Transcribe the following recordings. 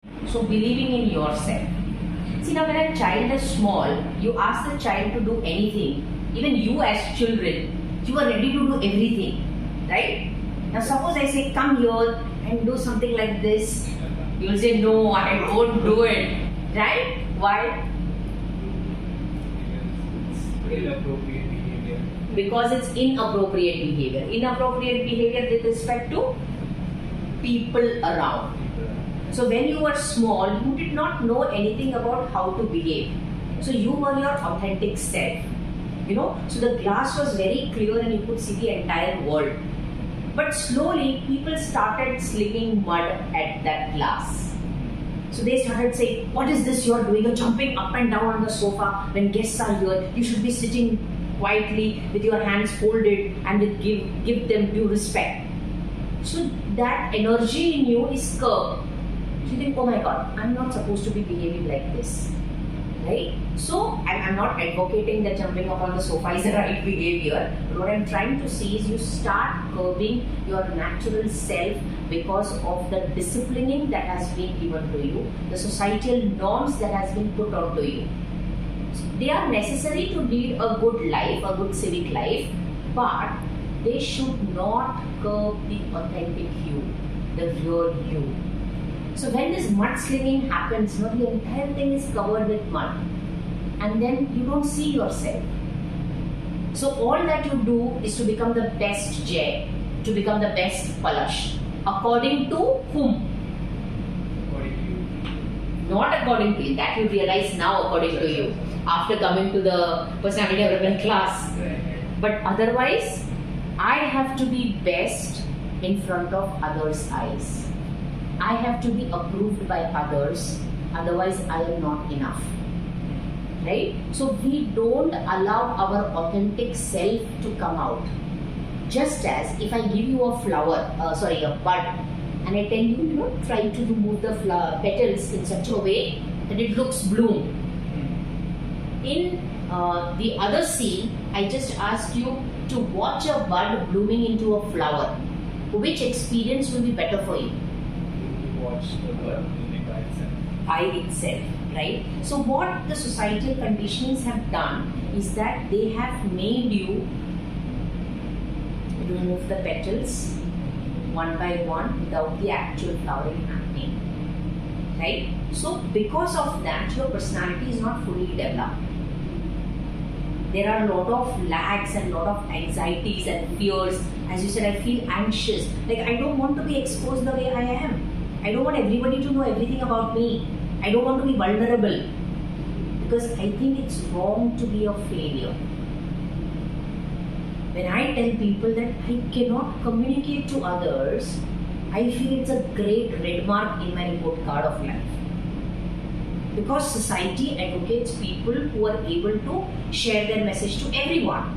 So believing in yourself. See, now when a child is small, you ask the child to do anything. Even you as children, you are ready to do everything, right? Now suppose I say, come here and do something like this. You will say, no, I won't do it, right? Why? Inappropriate behavior. Because it's inappropriate behavior. Inappropriate behavior with respect to people around. So when you were small, you did not know anything about how to behave. So you were your authentic self. So the glass was very clear and you could see the entire world. But slowly, people started slinging mud at that glass. So they started saying, what is this you are doing? You're jumping up and down on the sofa when guests are here. You should be sitting quietly with your hands folded and give them due respect. So that energy in you is curbed. So you think, oh my God, I'm not supposed to be behaving like this. Right? So I'm not advocating that jumping up on the sofa is the right behavior. But what I'm trying to say is you start curbing your natural self because of the disciplining that has been given to you, the societal norms that has been put onto you. So they are necessary to lead a good life, a good civic life, but they should not curb the authentic you, the real you. So when this mud slinging happens, the entire thing is covered with mud, and then you don't see yourself. So all that you do is to become the best Jay, to become the best Palash. According to whom? According to you. Not according to you. That you realize now according to you, after coming to the personality development class. But otherwise, I have to be best in front of others' eyes. I have to be approved by others, otherwise I am not enough. Right? So we don't allow our authentic self to come out. Just as if I give you a a bud, and I tell you, try to remove the petals in such a way that it looks bloom. In the other scene, I just asked you to watch a bud blooming into a flower. Which experience will be better for you? Watch the bird blooming By itself, right? So what the societal conditionings have done is that they have made you remove the petals one by one without the actual flowering happening, right? So because of that, your personality is not fully developed. There are a lot of lags and a lot of anxieties and fears. As you said, I feel anxious. Like I don't want to be exposed the way I am. I don't want everybody to know everything about me. I don't want to be vulnerable because I think it's wrong to be a failure. When I tell people that I cannot communicate to others, I feel it's a great red mark in my report card of life. Because society advocates people who are able to share their message to everyone.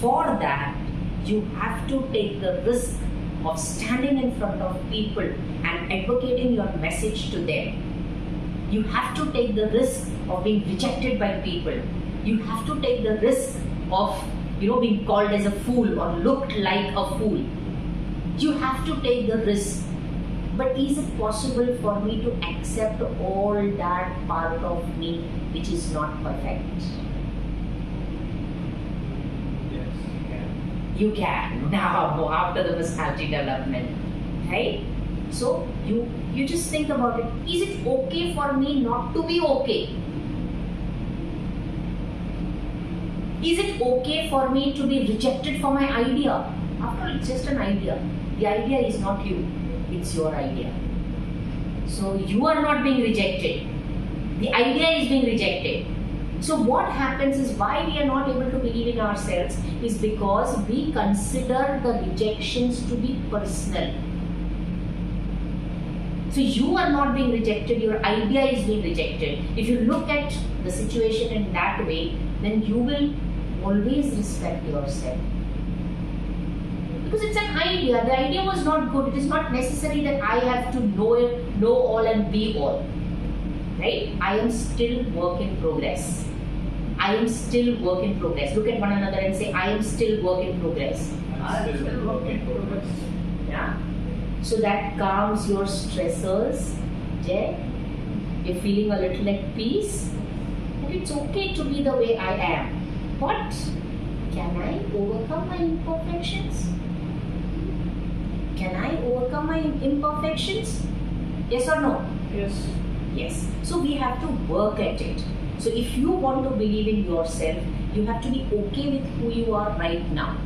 For that, you have to take the risk of standing in front of people and advocating your message to them. You have to take the risk of being rejected by people. You have to take the risk of being called as a fool or looked like a fool. You have to take the risk. But is it possible for me to accept all that part of me which is not perfect? Yes, you can. You can now after the personality development, right? So you just think about it. Is it okay for me not to be okay? Is it okay for me to be rejected for my idea? After all, it's just an idea. The idea is not you. It's your idea. So you are not being rejected. The idea is being rejected. So what happens is why we are not able to believe in ourselves is because we consider the rejections to be personal. So you are not being rejected, your idea is being rejected. If you look at the situation in that way, then you will always respect yourself. Because it's an idea. The idea was not good. It is not necessary that I have to know all and be all. Right? I am still work in progress. I am still work in progress. Look at one another and say, I am still work in progress. I'm still work in progress. Yeah. So that calms your stressors. Yeah? You're feeling a little at peace. It's okay to be the way I am. But can I overcome my imperfections? Can I overcome my imperfections? Yes or no? Yes. Yes. So we have to work at it. So if you want to believe in yourself, you have to be okay with who you are right now.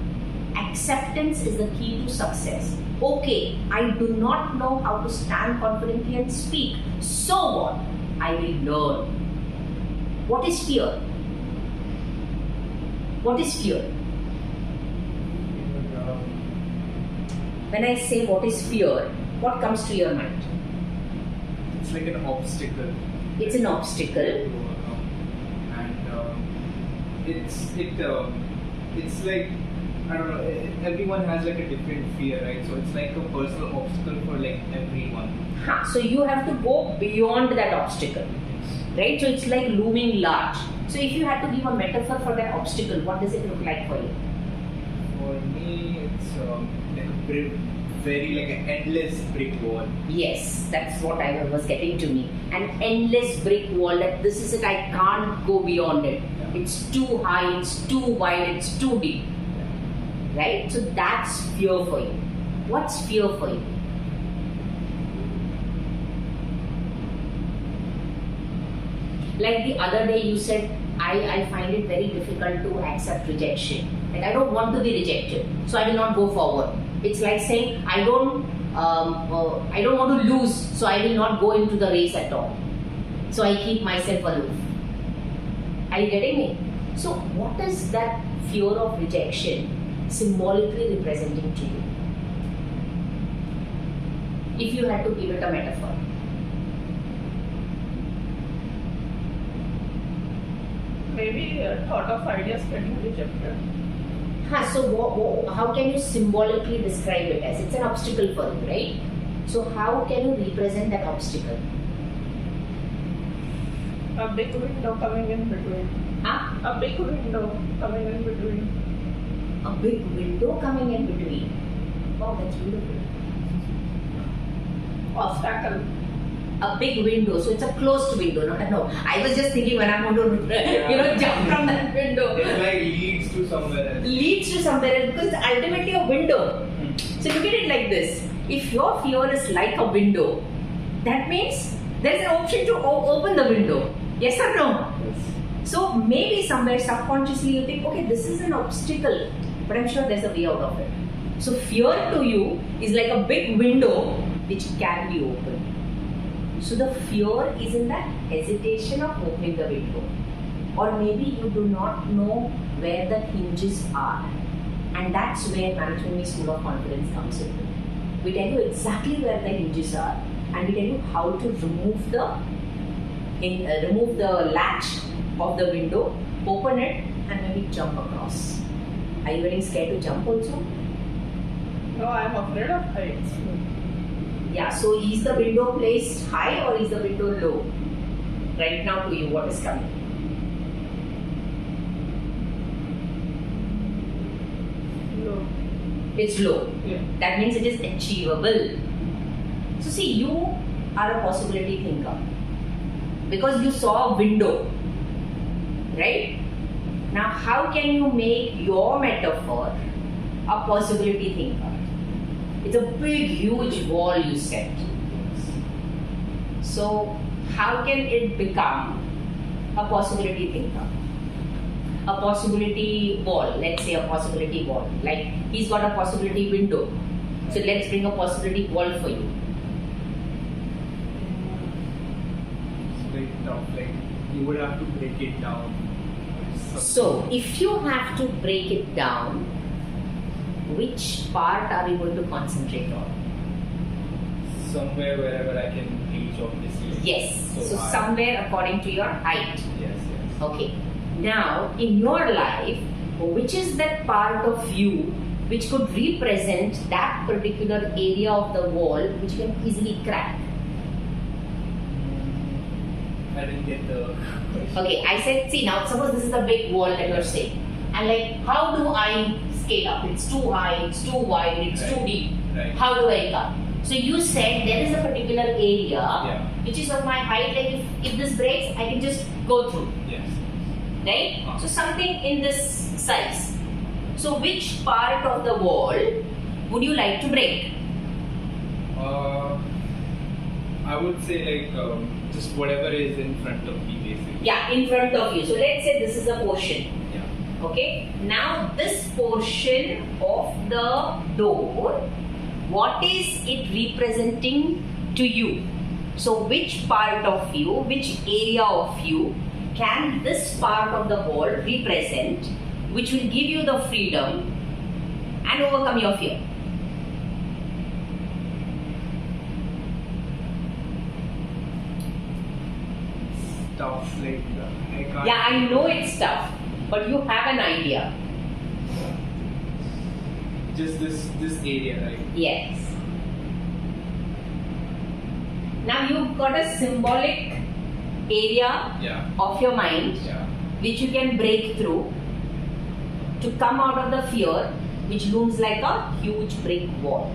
Acceptance is the key to success. Okay, I do not know how to stand confidently and speak. So what? I will learn. What is fear? What is fear? When I say what is fear, what comes to your mind? It's like an obstacle. It's an obstacle. And it's like, I don't know, everyone has like a different fear, right? So it's like a personal obstacle for like everyone. So you have to go beyond that obstacle, right? So it's like looming large. So if you had to give a metaphor for that obstacle, what does it look like for you? For me, it's like a very like an endless brick wall. Yes, that's what I was getting to me. An endless brick wall, that this is it, I can't go beyond it. Yeah. It's too high, it's too wide, it's too deep. Right? So that's fear for you. What's fear for you? Like the other day you said, I find it very difficult to accept rejection. Like I don't want to be rejected, so I will not go forward. It's like saying I don't want to lose, so I will not go into the race at all. So I keep myself aloof. Are you getting me? So what is that fear of rejection symbolically representing to you? If you had to give it a metaphor. Maybe a thought of ideas getting rejected. So how can you symbolically describe it as? It's an obstacle for you, right? So how can you represent that obstacle? A big window coming in between. A big window coming in between. A big window coming in between. Wow, that's beautiful. Obstacle. A big window, so it's a closed window. No. I was just thinking when I'm going to, jump from that window. It like leads to somewhere else. Leads to somewhere else, because it's ultimately a window. So look at it like this. If your fear is like a window, that means there's an option to open the window. Yes or no? Yes. So maybe somewhere subconsciously you think, okay, this is an obstacle, but I'm sure there's a way out of it. So fear to you is like a big window which can be opened. So the fear is in that hesitation of opening the window. Or maybe you do not know where the hinges are. And that's where Management School of Confidence comes in. We tell you exactly where the hinges are, and we tell you how to remove the latch of the window, open it, and maybe jump across. Are you getting scared to jump also? No, I'm afraid of heights. Yeah, so is the window placed high or is the window low? Right now to you, what is coming? Low. It's low. Yeah. That means it is achievable. So see, you are a possibility thinker. Because you saw a window. Right? Now how can you make your metaphor a possibility thinker? It's a big, huge wall you set. So, how can it become a possibility thinker? A possibility wall, let's say a possibility wall. Like, he's got a possibility window. So, let's bring a possibility wall for you. It's very tough, like you would have to break it down. So, if you have to break it down, which part are you going to concentrate on? Somewhere wherever I can reach, obviously. Yes. So high. somewhere according to your height. Yes. Okay. Now, in your life, which is that part of you which could represent that particular area of the wall which you can easily crack? I didn't get the question. Okay, I said, see now, suppose this is a big wall that you're saying. And like, how do I scale up? It's too high, it's too wide, it's too deep. Right. How do I come? So you said there is a particular area which is of my height, like if this breaks, I can just go through. Yes. Right? So something in this size. So which part of the wall would you like to break? I would say like just whatever is in front of me basically. Yeah, in front of you. So let's say this is a portion. Yeah. Okay. Now this portion of the door, what is it representing to you? So which part of you, which area of you can this part of the wall represent, which will give you the freedom and overcome your fear? Stuff like I can't. Yeah, I know it's tough, but you have an idea. Just this area, right? Yes. Now you've got a symbolic area of your mind which you can break through to come out of the fear which looms like a huge brick wall.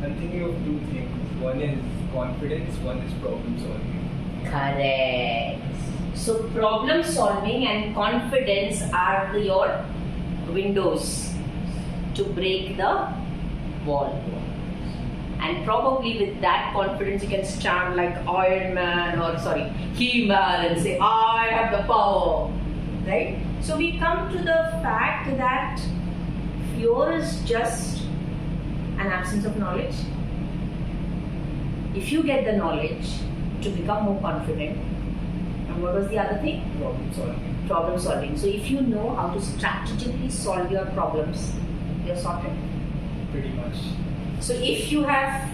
I'm thinking of two things. One is confidence, one is problem solving. Correct. So problem solving and confidence are your windows to break the wall. And probably with that confidence you can stand like Iron Man or He-Man and say, I have the power. Right? So we come to the fact that fear is just an absence of knowledge. If you get the knowledge to become more confident, and what was the other thing? Problem solving. Problem solving. So if you know how to strategically solve your problems, you're sorted. Pretty much. So if you have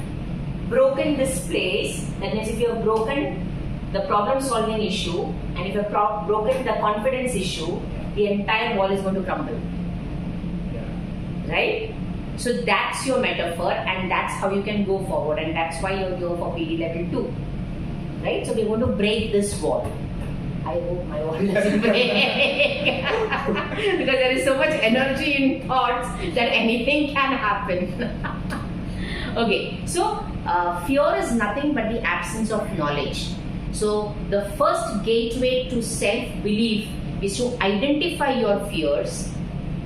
broken this place, that means if you have broken the problem solving issue and if you have broken the confidence issue, the entire wall is going to crumble. Yeah. Right? So that's your metaphor and that's how you can go forward, and that's why you're here for PD level 2. Right? So we're going to break this wall. I hope my wall doesn't break. Because there is so much energy in thoughts that anything can happen. Okay, so fear is nothing but the absence of knowledge. So the first gateway to self-belief is to identify your fears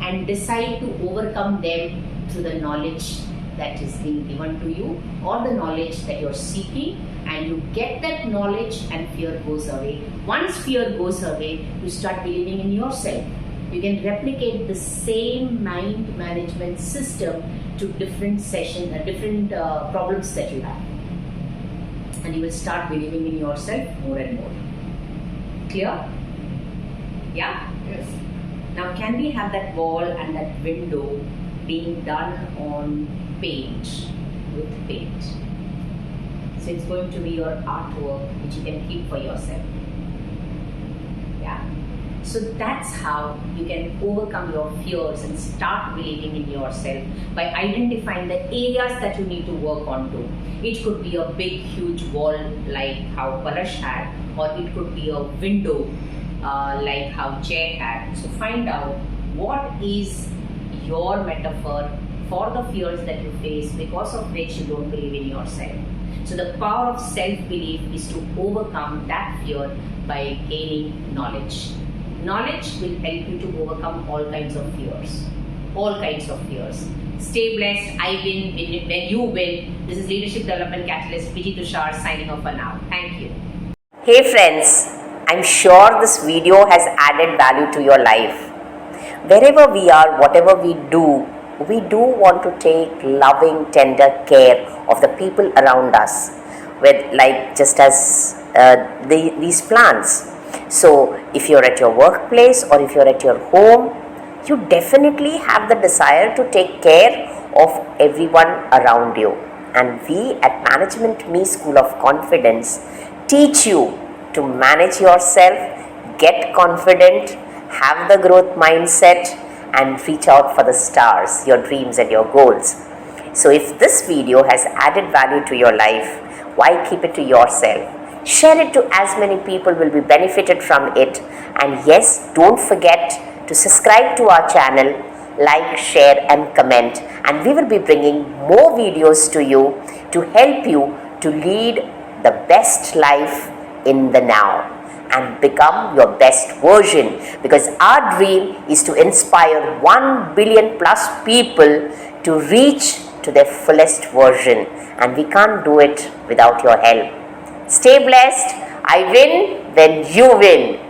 and decide to overcome them through the knowledge that is being given to you or the knowledge that you're seeking, and you get that knowledge and fear goes away. Once fear goes away, you start believing in yourself. You can replicate the same mind management system to different problems that you have, and you will start believing in yourself more and more. Clear? Yeah? Yes. Now can we have that wall and that window being done on paint, with paint? So it's going to be your artwork which you can keep for yourself. Yeah? So that's how you can overcome your fears and start believing in yourself by identifying the areas that you need to work on to. It could be a big huge wall like how Palash had, or it could be a window like how Chair had. So find out what is your metaphor for the fears that you face because of which you don't believe in yourself. So the power of self-belief is to overcome that fear by gaining knowledge. Knowledge will help you to overcome all kinds of fears. All kinds of fears. Stay blessed. I win when you win. This is Leadership Development Catalyst Biji Tushar signing off for now. Thank you. Hey friends, I'm sure this video has added value to your life. Wherever we are, whatever we do want to take loving, tender care of the people around us, with like just as these plants. So if you're at your workplace or if you're at your home, you definitely have the desire to take care of everyone around you. And we at Management Me School of Confidence teach you to manage yourself, get confident, have the growth mindset, and reach out for the stars, your dreams and your goals. So if this video has added value to your life, why keep it to yourself? Share it to as many people will be benefited from it. And yes, don't forget to subscribe to our channel, like, share and comment, and we will be bringing more videos to you to help you to lead the best life in the now and become your best version, because our dream is to inspire 1 billion plus people to reach to their fullest version, and we can't do it without your help. Stay blessed. I win when you win.